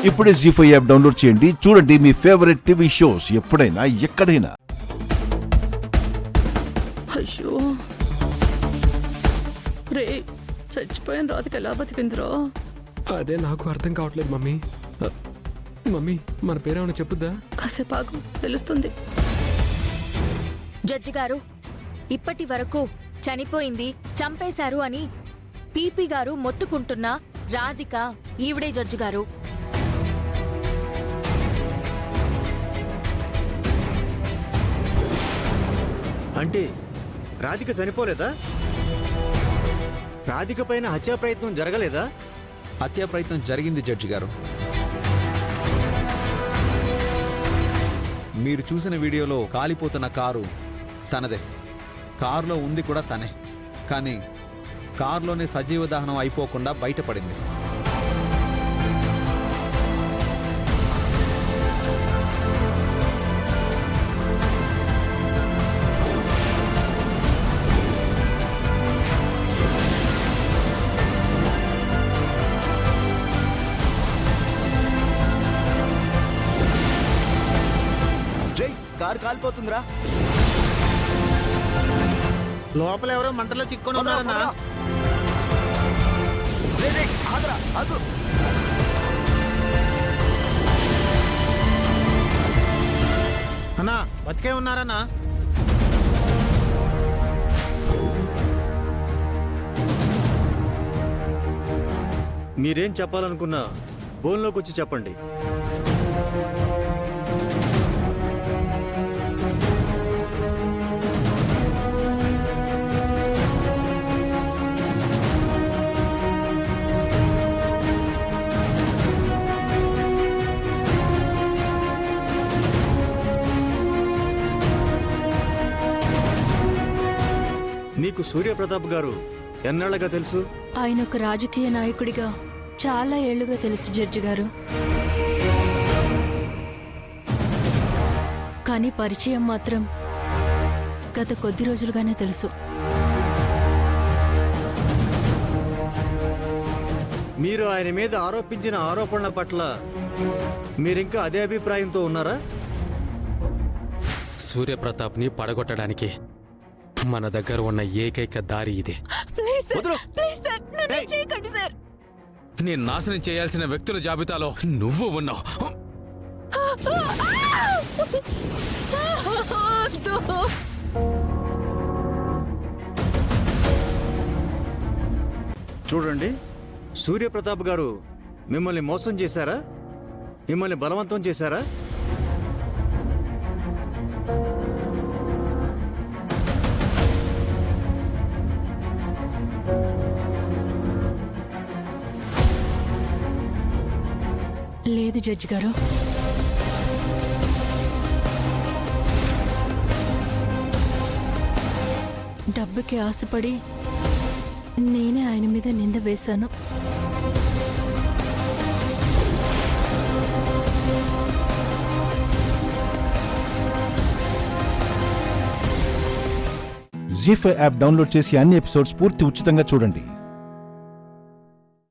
ఇప్పుడే జీ5 app download చేయండి. చూడండి మీ ఫేవరెట్ టీవీ షోస్ ఎప్పుడైనా ఎక్కడైనా. అయ్యో రే, చచ్చిపోయిన రాధిక ఎలా బతికిందిరా? అదే నాకు అర్థం కావట్లేదు మమ్మీ. మమ్మీ మన పేరేమైనా చెప్పుద్దా? కాసేపు ఆగు, తెలుస్తుంది. జడ్జి గారు, ఇప్పటి వరకు చనిపోయింది, చంపేశారు అని పీపీ గారు మొత్తుకుంటున్నా రాధిక ఈవిడే జడ్జి గారు. అంటే రాధిక చనిపోలేదా? రాధిక పైన హత్యా ప్రయత్నం జరగలేదా? హత్యా ప్రయత్నం జరిగింది జడ్జి గారు. మీరు చూసిన వీడియోలో కాలిపోతున్న కారు తనదే, కారులో ఉంది కూడా తనే. కానీ కారులోనే సజీవ దహనం అయిపోకుండా బయటపడింది. కారు కాలిపోతుందిరా. లోపల ఎవరో మంటలో చిక్కుని ఉన్నారన్నా. అన్నా బతికే ఉన్నారన్నా. మీరేం చెప్పాలనుకున్నా ఫోన్లోకి వచ్చి చెప్పండి. మీకు సూర్యప్రతాప్ గారు ఎన్నాళ్ళగా తెలుసు? ఆయన ఒక రాజకీయ నాయకుడిగా చాలా ఏళ్లుగా తెలుసు జడ్జి గారు. కానీ పరిచయం మాత్రం గత కొద్ది రోజులుగానే తెలుసు. మీరు ఆయన మీద ఆరోపించిన ఆరోపణల పట్ల మీరింకా అదే అభిప్రాయంతో ఉన్నారా? సూర్యప్రతాప్ని పడగొట్టడానికి మన దగ్గర ఉన్న ఏకైక దారి ఇదే. నేను నాశనం చేయాల్సిన వ్యక్తుల జాబితాలో నువ్వు ఉన్నావు. చూడండి, సూర్యప్రతాప్ గారు మిమ్మల్ని మోసం చేశారా? మిమ్మల్ని బలవంతం చేశారా? లేదు జడ్జి గారు. డబ్బుకి ఆశపడి నేనే ఆయన మీద నింద వేశాను. జీ5 యాప్ డౌన్లోడ్ చేసి అన్ని ఎపిసోడ్స్ పూర్తి ఉచితంగా చూడండి.